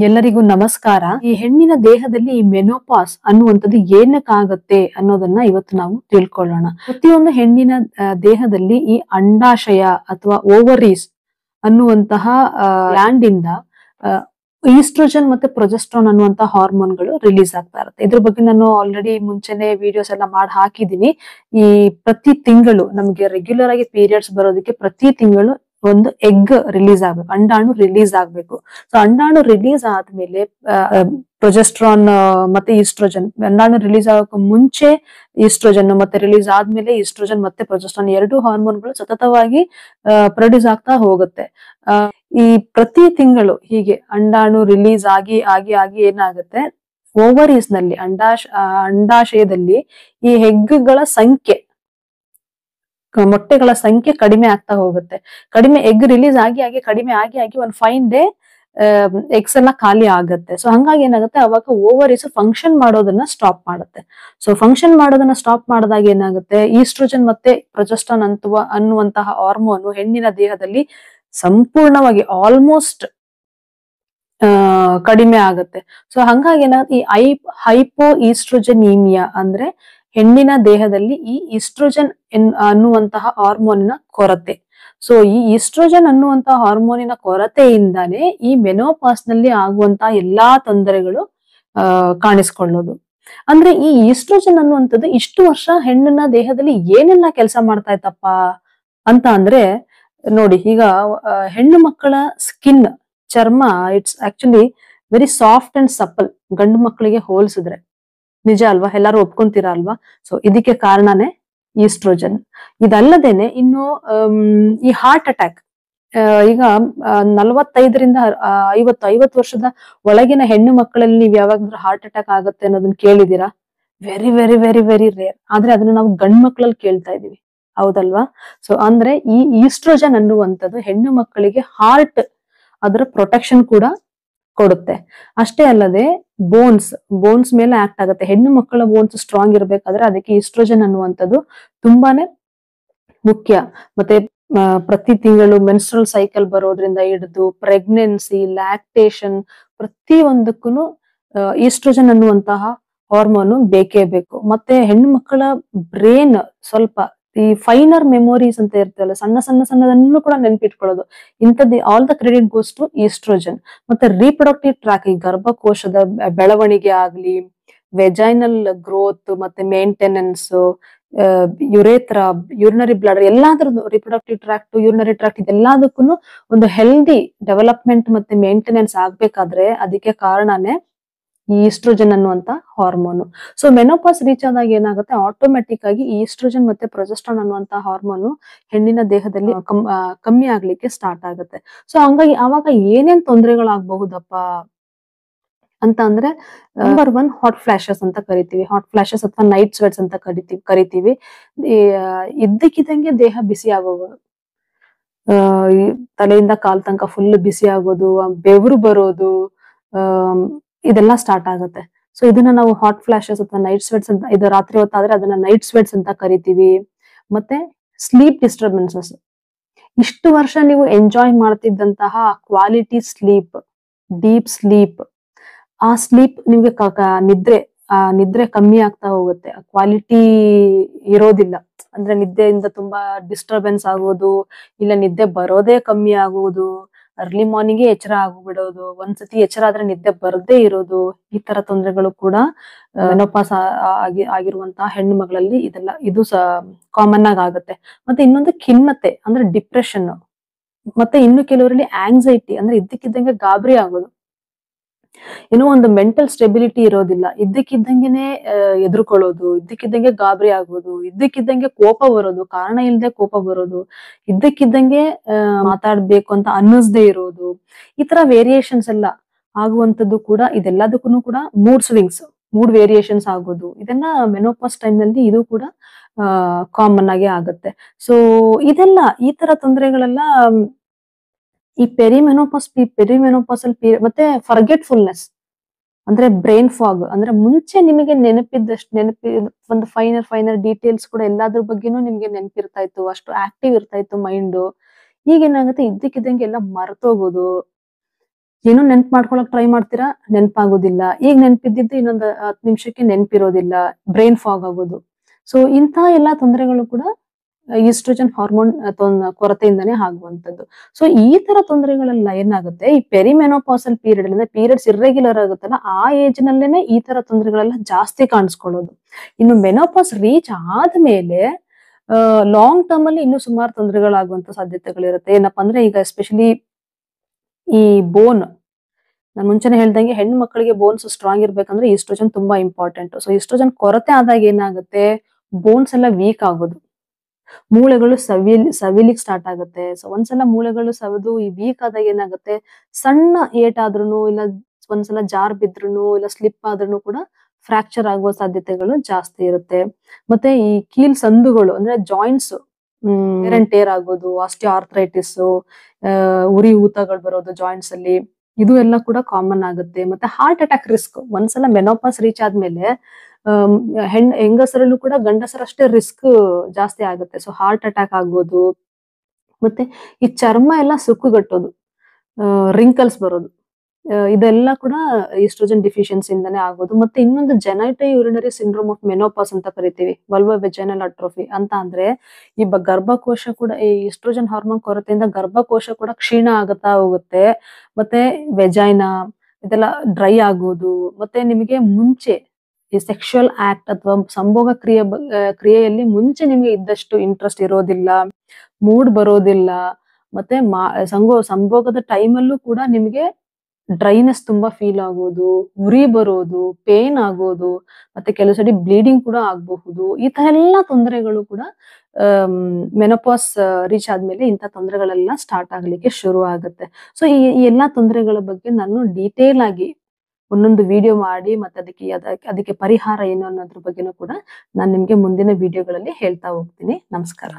ಎಲ್ಲರಿಗೂ ನಮಸ್ಕಾರ. ಈ ಹೆಣ್ಣಿನ ದೇಹದಲ್ಲಿ ಈ ಮೆನೋಪಾಸ್ ಅನ್ನುವಂಥದ್ದು ಏನಕ್ಕಾಗತ್ತೆ ಅನ್ನೋದನ್ನ ಇವತ್ತು ನಾವು ತಿಳ್ಕೊಳ್ಳೋಣ. ಪ್ರತಿಯೊಂದು ಹೆಣ್ಣಿನ ದೇಹದಲ್ಲಿ ಈ ಅಂಡಾಶಯ ಅಥವಾ ಓವರೀಸ್ ಅನ್ನುವಂತಹ ಗ್ಲ್ಯಾಂಡ್ ಇಂದ ಈಸ್ಟ್ರೋಜನ್ ಮತ್ತೆ ಪ್ರೊಜೆಸ್ಟ್ರಾನ್ ಅನ್ನುವಂತ ಹಾರ್ಮೋನ್ಗಳು ರಿಲೀಸ್ ಆಗ್ತಾ ಇರುತ್ತೆ. ಇದ್ರ ಬಗ್ಗೆ ನಾನು ಆಲ್ರೆಡಿ ಮುಂಚೆನೆ ವಿಡಿಯೋಸ್ ಎಲ್ಲ ಮಾಡಿ ಹಾಕಿದೀನಿ. ಈ ಪ್ರತಿ ತಿಂಗಳು ನಮ್ಗೆ ರೆಗ್ಯುಲರ್ ಆಗಿ ಪೀರಿಯಡ್ಸ್ ಬರೋದಕ್ಕೆ ಪ್ರತಿ ತಿಂಗಳು ಒಂದು ಎಗ್ ರಿಲೀಸ್ ಆಗ್ಬೇಕು, ಅಂಡಾಣು ರಿಲೀಸ್ ಆಗ್ಬೇಕು. ಸೊ ಅಂಡಾಣು ರಿಲೀಸ್ ಆದ್ಮೇಲೆ ಪ್ರೊಜೆಸ್ಟ್ರಾನ್ ಮತ್ತೆ ಈಸ್ಟ್ರೋಜನ್, ಅಂಡಾಣು ರಿಲೀಸ್ ಆಗೋಕೆ ಮುಂಚೆ ಈಸ್ಟ್ರೋಜನ್ ಮತ್ತೆ ರಿಲೀಸ್ ಆದ್ಮೇಲೆ ಈಸ್ಟ್ರೋಜನ್ ಮತ್ತೆ ಪ್ರೊಜೆಸ್ಟ್ರಾನ್ ಎರಡು ಹಾರ್ಮೋನ್ಗಳು ಸತತವಾಗಿ ಪ್ರೊಡ್ಯೂಸ್ ಆಗ್ತಾ ಹೋಗುತ್ತೆ. ಈ ಪ್ರತಿ ತಿಂಗಳು ಹೀಗೆ ಅಂಡಾಣು ರಿಲೀಸ್ ಆಗಿ ಆಗಿ ಆಗಿ ಏನಾಗುತ್ತೆ, ಓವರೀಸ್ ನಲ್ಲಿ ಅಂಡಾಶಯದಲ್ಲಿ ಈ ಎಗ್ಗಳ ಸಂಖ್ಯೆ, ಮೊಟ್ಟೆಗಳ ಸಂಖ್ಯೆ ಕಡಿಮೆ ಆಗ್ತಾ ಹೋಗುತ್ತೆ. ಕಡಿಮೆ ಎಗ್ ರಿಲೀಸ್ ಆಗಿ ಆಗಿ ಕಡಿಮೆ ಆಗಿ ಆಗಿ ಒಂದು ಫೈನ್ ಡೇ ಎಗ್ಸ್ ಎಲ್ಲ ಖಾಲಿ ಆಗುತ್ತೆ. ಸೊ ಹಂಗಾಗಿ ಏನಾಗುತ್ತೆ, ಅವಾಗ ಓವರೀಸ್ ಫಂಕ್ಷನ್ ಮಾಡೋದನ್ನ ಸ್ಟಾಪ್ ಮಾಡುತ್ತೆ. ಸೊ ಫಂಕ್ಷನ್ ಮಾಡೋದನ್ನ ಸ್ಟಾಪ್ ಮಾಡಿದಾಗ ಏನಾಗುತ್ತೆ, ಈಸ್ಟ್ರೋಜನ್ ಮತ್ತೆ ಪ್ರೊಜೆಸ್ಟ್ರಾನ್ ಅನ್ನುವಂತಹ ಹಾರ್ಮೋನು ಹೆಣ್ಣಿನ ದೇಹದಲ್ಲಿ ಸಂಪೂರ್ಣವಾಗಿ ಆಲ್ಮೋಸ್ಟ್ ಕಡಿಮೆ ಆಗುತ್ತೆ. ಸೊ ಹಂಗಾಗಿ ಏನಾಗುತ್ತೆ, ಈ ಹೈಪೋ ಈಸ್ಟ್ರೋಜನೀಮಿಯಾ ಅಂದ್ರೆ ಹೆಣ್ಣಿನ ದೇಹದಲ್ಲಿ ಈ ಈಸ್ಟ್ರೋಜನ್ ಅನ್ನುವಂತಹ ಹಾರ್ಮೋನಿನ ಕೊರತೆ. ಸೊ ಈ ಈಸ್ಟ್ರೋಜನ್ ಅನ್ನುವಂತಹ ಹಾರ್ಮೋನಿನ ಕೊರತೆಯಿಂದಾನೇ ಈ ಮೆನೋಪಾಸ್ ನಲ್ಲಿ ಆಗುವಂತಹ ಎಲ್ಲಾ ತೊಂದರೆಗಳು ಕಾಣಿಸ್ಕೊಳ್ಳೋದು. ಅಂದ್ರೆ ಈ ಈಸ್ಟ್ರೋಜನ್ ಅನ್ನುವಂಥದ್ದು ಇಷ್ಟು ವರ್ಷ ಹೆಣ್ಣಿನ ದೇಹದಲ್ಲಿ ಏನೆಲ್ಲ ಕೆಲಸ ಮಾಡ್ತಾ ಇತ್ತಪ್ಪ ಅಂತ ಅಂದ್ರೆ ನೋಡಿ, ಈಗ ಹೆಣ್ಣು ಮಕ್ಕಳ ಸ್ಕಿನ್, ಚರ್ಮ, it's actually very soft and supple ಗಂಡು ಮಕ್ಕಳಿಗೆ ಹೋಲಿಸಿದ್ರೆ. ನಿಜ ಅಲ್ವಾ? ಎಲ್ಲಾರು ಒಪ್ಕೊಂತೀರಾ ಅಲ್ವಾ? ಸೊ ಇದಕ್ಕೆ ಕಾರಣನೇ ಈಸ್ಟ್ರೋಜನ್. ಇದಲ್ಲದೇನೆ ಇನ್ನು ಈ ಹಾರ್ಟ್ ಅಟ್ಯಾಕ್, ಈಗ 45ರಿಂದ 50 ವರ್ಷದ ಒಳಗಿನ ಹೆಣ್ಣು ಮಕ್ಕಳಲ್ಲಿ ನೀವು ಯಾವಾಗಾದ್ರೂ ಹಾರ್ಟ್ ಅಟ್ಯಾಕ್ ಆಗುತ್ತೆ ಅನ್ನೋದನ್ನ ಕೇಳಿದೀರಾ? Very very very very rare. ಆದ್ರೆ ಅದನ್ನ ನಾವು ಗಂಡು ಮಕ್ಕಳಲ್ಲಿ ಕೇಳ್ತಾ ಇದೀವಿ, ಹೌದಲ್ವಾ? ಸೊ ಅಂದ್ರೆ ಈ ಈಸ್ಟ್ರೋಜನ್ ಅನ್ನುವಂಥದ್ದು ಹೆಣ್ಣು ಮಕ್ಕಳಿಗೆ ಹಾರ್ಟ್ ಅದರ ಪ್ರೊಟೆಕ್ಷನ್ ಕೂಡ ಕೊಡುತ್ತೆ. ಅಷ್ಟೇ ಅಲ್ಲದೆ ಬೋನ್ಸ್ ಮೇಲೆ ಆಕ್ಟ್ ಆಗುತ್ತೆ. ಹೆಣ್ಣು ಮಕ್ಕಳ ಬೋನ್ಸ್ ಸ್ಟ್ರಾಂಗ್ ಇರ್ಬೇಕಾದ್ರೆ ಅದಕ್ಕೆ ಈಸ್ಟ್ರೋಜನ್ ಅನ್ನುವಂಥದ್ದು ತುಂಬಾನೇ ಮುಖ್ಯ. ಮತ್ತೆ ಪ್ರತಿ ತಿಂಗಳು ಮೆನ್ಸ್ಟ್ರಲ್ ಸೈಕಲ್ ಬರೋದ್ರಿಂದ ಹಿಡಿದು ಪ್ರೆಗ್ನೆನ್ಸಿ, ಲ್ಯಾಕ್ಟೇಷನ್, ಪ್ರತಿ ಒಂದಕ್ಕೂ ಈಸ್ಟ್ರೋಜನ್ ಅನ್ನುವಂತಹ ಹಾರ್ಮೋನು ಬೇಕೇ ಬೇಕು. ಮತ್ತೆ ಹೆಣ್ಣು ಮಕ್ಕಳ ಬ್ರೇನ್ ಸ್ವಲ್ಪ ಈ ಫೈನರ್ ಮೆಮೊರೀಸ್ ಅಂತ ಇರ್ತಲ್ಲ, ಸಣ್ಣದನ್ನು ಕೂಡ ನೆನ್ಪಿಟ್ಕೊಳ್ಳೋದು, ಇಂಥದ್ದು all the credit goes to oestrogen. ಮತ್ತೆ ರೀಪ್ರೊಡಕ್ಟಿವ್ ಟ್ರ್ಯಾಕ್, ಈ ಗರ್ಭಕೋಶದ ಬೆಳವಣಿಗೆ ಆಗ್ಲಿ, ವೆಜೈನಲ್ ಗ್ರೋತ್ ಮತ್ತೆ ಮೇಂಟೆನೆನ್ಸ್, ಯುರೇತ್ರ, ಯೂರಿನರಿ ಬ್ಲಾಡರ್, ಎಲ್ಲಾದ್ರದ್ದು ರಿಪ್ರೊಡಕ್ಟಿವ್ ಟ್ರ್ಯಾಕ್ಟ್, ಯೂರಿನರಿ ಟ್ರ್ಯಾಕ್ಟ್, ಇದೆಲ್ಲದಕ್ಕೂ ಒಂದು ಹೆಲ್ದಿ ಡೆವಲಪ್ಮೆಂಟ್ ಮತ್ತೆ ಮೇಂಟೆನೆನ್ಸ್ ಆಗ್ಬೇಕಾದ್ರೆ ಅದಕ್ಕೆ ಕಾರಣನೇ ಈ ಈಸ್ಟ್ರೋಜನ್ ಅನ್ನುವಂತ ಹಾರ್ಮೋನು. ಸೊ ಮೆನೋಪಾಸ್ ರೀಚ್ ಆದಾಗ ಏನಾಗುತ್ತೆ, ಆಟೋಮೆಟಿಕ್ ಆಗಿ ಈ ಈಸ್ಟ್ರೋಜನ್ ಮತ್ತೆ ಪ್ರೊಜೆಸ್ಟ್ರಾನ್ ಅನ್ನುವಂತ ಹಾರ್ಮೋನು ಹೆಣ್ಣಿನ ದೇಹದಲ್ಲಿ ಕಮ್ಮಿ ಆಗ್ಲಿಕ್ಕೆ ಸ್ಟಾರ್ಟ್ ಆಗುತ್ತೆ. ಸೊ ಹಂಗಾಗಿ ಅವಾಗ ಏನೇನ್ ತೊಂದರೆಗಳಾಗಬಹುದಪ್ಪ ಅಂತ ಅಂದ್ರೆ, ನಂಬರ್ 1 ಹಾಟ್ ಫ್ಲಾಶಸ್ ಅಂತ ಕರಿತೀವಿ. ಹಾಟ್ ಫ್ಲಾಶಸ್ ಅಥವಾ ನೈಟ್ ಸ್ವೆಟ್ಸ್ ಅಂತ ಕರಿತೀವಿ. ಇದ್ದಕ್ಕಿದ್ದಂಗೆ ದೇಹ ಬಿಸಿ ಆಗೋದು, ತಲೆಯಿಂದ ಕಾಲ್ ತನಕ ಫುಲ್ ಬಿಸಿ ಆಗೋದು, ಬೆವರು ಬರೋದು, ಇದೆಲ್ಲ ಸ್ಟಾರ್ಟ್ ಆಗುತ್ತೆ. ಸೊ ಇದನ್ನ ನಾವು ಹಾಟ್ ಫ್ಲಾಶಸ್ ಅಥವಾ ನೈಟ್ ಸ್ವೆಟ್ಸ್ ಅಂತ, ಇದು ರಾತ್ರಿ ಹೊತ್ತಾದ್ರೆ ಅದನ್ನ ನೈಟ್ ಸ್ವೆಟ್ಸ್ ಅಂತ ಕರಿತೀವಿ. ಮತ್ತೆ ಸ್ಲೀಪ್ ಡಿಸ್ಟರ್ಬೆನ್ಸಸ್, ಇಷ್ಟು ವರ್ಷ ನೀವು ಎಂಜಾಯ್ ಮಾಡ್ತಿದ್ದಂತಹ ಕ್ವಾಲಿಟಿ ಸ್ಲೀಪ್, ಡೀಪ್ ಸ್ಲೀಪ್, ಆ ಸ್ಲೀಪ್ ನಿಮ್ಗೆ ನಿದ್ರೆ ಕಮ್ಮಿ ಆಗ್ತಾ ಹೋಗುತ್ತೆ, ಕ್ವಾಲಿಟಿ ಇರೋದಿಲ್ಲ. ಅಂದ್ರೆ ನಿದ್ದೆಯಿಂದ ತುಂಬಾ ಡಿಸ್ಟರ್ಬೆನ್ಸ್ ಆಗೋದು, ಇಲ್ಲ ನಿದ್ದೆ ಬರೋದೇ ಕಮ್ಮಿ ಆಗುವುದು, ಅರ್ಲಿ ಮಾರ್ನಿಂಗ್ ಎಚ್ಚರ ಆಗ್ಬಿಡೋದು, ಒಂದ್ಸತಿ ಎಚ್ಚರ ಆದ್ರೆ ನಿದ್ದೆ ಬರದೇ ಇರೋದು, ಈ ತರ ತೊಂದರೆಗಳು ಕೂಡ ಮೆನೋಪಾಸ್ ಆಗಿರುವಂತಹ ಹೆಣ್ಣು ಮಗಳಲ್ಲಿ ಇದು ಕಾಮನ್ ಆಗುತ್ತೆ. ಮತ್ತೆ ಇನ್ನೊಂದು ಖಿನ್ನತೆ ಅಂದ್ರೆ ಡಿಪ್ರೆಷನ್, ಮತ್ತೆ ಇನ್ನು ಕೆಲವರಲ್ಲಿ ಆಂಗ್ಸೈಟಿ ಅಂದ್ರೆ ಇದ್ದಕ್ಕಿದ್ದಂಗೆ ಗಾಬರಿ ಆಗೋದು, ಏನೋ ಒಂದು ಮೆಂಟಲ್ ಸ್ಟೆಬಿಲಿಟಿ ಇರೋದಿಲ್ಲ, ಇದ್ದಕ್ಕಿದ್ದಂಗೆನೆ ಎದುರ್ಕೊಳ್ಳೋದು, ಇದ್ದಕ್ಕಿದ್ದಂಗೆ ಗಾಬರಿ ಆಗೋದು, ಇದ್ದಕ್ಕಿದ್ದಂಗೆ ಕೋಪ ಬರೋದು, ಕಾರಣ ಇಲ್ಲದೆ ಕೋಪ ಬರೋದು, ಇದ್ದಕ್ಕಿದ್ದಂಗೆ ಮಾತಾಡ್ಬೇಕು ಅಂತ ಅನ್ನಿಸ್ದೇ ಇರೋದು, ಈ ತರ ವೇರಿಯೇಷನ್ಸ್ ಎಲ್ಲ ಆಗುವಂತದ್ದು ಕೂಡ, ಇದೆಲ್ಲದಕ್ಕೂ ಕೂಡ ಮೂಡ್ ವೇರಿಯೇಷನ್ಸ್ ಆಗೋದು, ಇದೆಲ್ಲ ಮೆನೋಪಾಸ್ ಟೈಮ್ ನಲ್ಲಿ ಇದು ಕೂಡ ಕಾಮನ್ ಆಗಿ ಆಗುತ್ತೆ. ಸೊ ಇದೆಲ್ಲ, ಈ ತರ ತೊಂದರೆಗಳೆಲ್ಲ ಈ ಪೆರಿಮೆನೋಪಾಸಲ್ ಪೀರಿಯಡ್. ಮತ್ತೆ ಫರ್ಗೆಟ್ಫುಲ್ನೆಸ್ ಅಂದ್ರೆ ಬ್ರೈನ್ ಫಾಗ್, ಅಂದ್ರೆ ಮುಂಚೆ ನಿಮಗೆ ಒಂದು ಫೈನರ್ ಡೀಟೇಲ್ಸ್ ಕೂಡ ಎಲ್ಲಾದ್ರ ಬಗ್ಗೆನೂ ನಿಮ್ಗೆ ನೆನಪಿರ್ತಾ ಇತ್ತು, ಅಷ್ಟು ಆಕ್ಟಿವ್ ಇರ್ತಾ ಇತ್ತು ಮೈಂಡ್. ಈಗ ಏನಾಗುತ್ತೆ, ಇದ್ದಕ್ಕಿದ್ದಂಗೆ ಎಲ್ಲ ಮರ್ತೋಗೋದು, ಏನೋ ನೆನ್ಪು ಮಾಡ್ಕೊಳಕ್ ಟ್ರೈ ಮಾಡ್ತೀರಾ, ನೆನಪಾಗೋದಿಲ್ಲ. ಈಗ ನೆನಪಿದ್ದಿದ್ದು ಇನ್ನೊಂದು 10 ನಿಮಿಷಕ್ಕೆ ನೆನಪಿರೋದಿಲ್ಲ, ಬ್ರೈನ್ ಫಾಗ್ ಆಗೋದು. ಸೊ ಇಂಥ ಎಲ್ಲಾ ತೊಂದರೆಗಳು ಕೂಡ ಈಸ್ಟ್ರೋಜನ್ ಹಾರ್ಮೋನ್ ಕೊರತೆಯಿಂದಾನೇ ಆಗುವಂತದ್ದು. ಸೊ ಈ ತರ ತೊಂದರೆಗಳೆಲ್ಲ ಏನಾಗುತ್ತೆ, ಈ ಪೆರಿಮೆನೋಪಾಸಲ್ ಪೀರಿಯಡ್ ಅಂದ್ರೆ ಪೀರಿಯಡ್ಸ್ ಇರ್ರೆಗ್ಯುಲರ್ ಆಗುತ್ತಲ್ಲ, ಆ ಏಜ್ ನಲ್ಲೇನೆ ಈ ತರ ತೊಂದರೆಗಳೆಲ್ಲ ಜಾಸ್ತಿ ಕಾಣಿಸ್ಕೊಳ್ಳೋದು. ಇನ್ನು ಮೆನೋಪಾಸ್ ರೀಚ್ ಆದ್ಮೇಲೆ ಲಾಂಗ್ ಟರ್ಮ್ ಅಲ್ಲಿ ಇನ್ನೂ ಸುಮಾರು ತೊಂದರೆಗಳಾಗುವಂತ ಸಾಧ್ಯತೆಗಳಿರುತ್ತೆ. ಏನಪ್ಪಾ ಅಂದ್ರೆ, ಈಗ ಎಸ್ಪೆಷಲಿ ಈ ಬೋನ್, ನಾನು ಮುಂಚೆನೆ ಹೇಳ್ದಂಗೆ ಹೆಣ್ಣು ಮಕ್ಕಳಿಗೆ ಬೋನ್ಸ್ ಸ್ಟ್ರಾಂಗ್ ಇರ್ಬೇಕಂದ್ರೆ ಈಸ್ಟ್ರೋಜನ್ ತುಂಬಾ ಇಂಪಾರ್ಟೆಂಟ್. ಸೊ ಈಸ್ಟ್ರೋಜನ್ ಕೊರತೆ ಆದಾಗ ಏನಾಗುತ್ತೆ, ಬೋನ್ಸ್ ಎಲ್ಲ ವೀಕ್ ಆಗೋದು, ಮೂಳೆಗಳು ಸವಿಲಿಕ್ ಸ್ಟಾರ್ಟ್ ಆಗುತ್ತೆ. ಸೊ ಒಂದ್ಸಲ ಮೂಳೆಗಳು ಸವಿದು ಈ ವೀಕ್ ಆದಾಗ ಏನಾಗುತ್ತೆ, ಸಣ್ಣ ಏಟಾದ್ರೂ ಇಲ್ಲ, ಒಂದ್ಸಲ ಜಾರ್ ಬಿದ್ರೂ ಇಲ್ಲ, ಸ್ಲಿಪ್ ಆದ್ರೂ ಕೂಡ ಫ್ರಾಕ್ಚರ್ ಆಗುವ ಸಾಧ್ಯತೆಗಳು ಜಾಸ್ತಿ ಇರುತ್ತೆ. ಮತ್ತೆ ಈ ಕೀಲ್ ಸಂದುಗಳು ಅಂದ್ರೆ ಜಾಯಿಂಟ್ಸ್ ಟೇರ್ ಆಗೋದು, ಆಸ್ಟಿಯೋಆರ್ಥ್ರೈಟಿಸ್, ಉರಿ ಊತಗಳು ಬರೋದು ಜಾಯಿಂಟ್ಸ್ ಅಲ್ಲಿ, ಇದು ಎಲ್ಲ ಕೂಡ ಕಾಮನ್ ಆಗುತ್ತೆ. ಮತ್ತೆ ಹಾರ್ಟ್ ಅಟ್ಯಾಕ್ ರಿಸ್ಕ್ ಒಂದ್ಸಲ ಮೆನೋಪಾಸ್ ರೀಚ್ ಆದ್ಮೇಲೆ ಹೆಂಗಸರಲ್ಲೂ ಕೂಡ ಗಂಡಸರಷ್ಟೇ ರಿಸ್ಕ್ ಜಾಸ್ತಿ ಆಗುತ್ತೆ. ಸೊ ಹಾರ್ಟ್ ಅಟ್ಯಾಕ್ ಆಗ್ಬೋದು. ಮತ್ತೆ ಈ ಚರ್ಮ ಎಲ್ಲ ಸುಕ್ಕುಗಟ್ಟೋದು, ರಿಂಕಲ್ಸ್ ಬರೋದು, ಇದೆಲ್ಲ ಕೂಡ ಈಸ್ಟ್ರೋಜನ್ ಡಿಫಿಷಿಯನ್ಸಿಯಿಂದಾನೇ ಆಗೋದು. ಮತ್ತೆ ಇನ್ನೊಂದು genital urinary syndrome of menopause ಅಂತ ಕರಿತೀವಿ, ವಲ್ವಾ ವೆಜೈನಲ್ ಅಟ್ರೋಫಿ ಅಂತ. ಅಂದ್ರೆ ಈ ಗರ್ಭಕೋಶ ಕೂಡ ಈ ಈಸ್ಟ್ರೋಜನ್ ಹಾರ್ಮೋನ್ ಕೊರತೆಯಿಂದ ಗರ್ಭಕೋಶ ಕೂಡ ಕ್ಷೀಣ ಆಗುತ್ತಾ ಹೋಗುತ್ತೆ. ಮತ್ತೆ ವೆಜೈನಾ ಇದೆಲ್ಲ ಡ್ರೈ ಆಗೋದು. ಮತ್ತೆ ನಿಮಗೆ ಮುಂಚೆ ಈ ಸೆಕ್ಷುವಲ್ ಆಕ್ಟ್ ಅಥವಾ ಸಂಭೋಗ ಕ್ರಿಯೆಯಲ್ಲಿ ಮುಂಚೆ ನಿಮ್ಗೆ ಇದ್ದಷ್ಟು ಇಂಟ್ರೆಸ್ಟ್ ಇರೋದಿಲ್ಲ, ಮೂಡ್ ಬರೋದಿಲ್ಲ. ಮತ್ತೆ ಸಂಭೋಗದ ಟೈಮಲ್ಲೂ ಕೂಡ ನಿಮ್ಗೆ ಡ್ರೈನೆಸ್ ತುಂಬಾ ಫೀಲ್ ಆಗೋದು, ಉರಿ ಬರೋದು, ಪೇನ್ ಆಗೋದು, ಮತ್ತೆ ಕೆಲವು ಸರಿ ಬ್ಲೀಡಿಂಗ್ ಕೂಡ ಆಗಬಹುದು. ಈ ತರ ಎಲ್ಲಾ ತೊಂದರೆಗಳು ಕೂಡ ಮೆನೋಪಾಸ್ ರೀಚ್ ಆದ್ಮೇಲೆ ಇಂಥ ತೊಂದರೆಗಳೆಲ್ಲ ಸ್ಟಾರ್ಟ್ ಆಗ್ಲಿಕ್ಕೆ ಶುರು ಆಗುತ್ತೆ. ಸೊ ಈ ಎಲ್ಲಾ ತೊಂದರೆಗಳ ಬಗ್ಗೆ ನಾನು ಡೀಟೇಲ್ ಆಗಿ ಒಂದೊಂದು ವಿಡಿಯೋ ಮಾಡಿ, ಮತ್ತೆ ಅದಕ್ಕೆ ಪರಿಹಾರ ಏನು ಅನ್ನೋದ್ರ ಬಗ್ಗೆನೂ ಕೂಡ ನಾನು ನಿಮ್ಗೆ ಮುಂದಿನ ವಿಡಿಯೋಗಳಲ್ಲಿ ಹೇಳ್ತಾ ಹೋಗ್ತೀನಿ. ನಮಸ್ಕಾರ.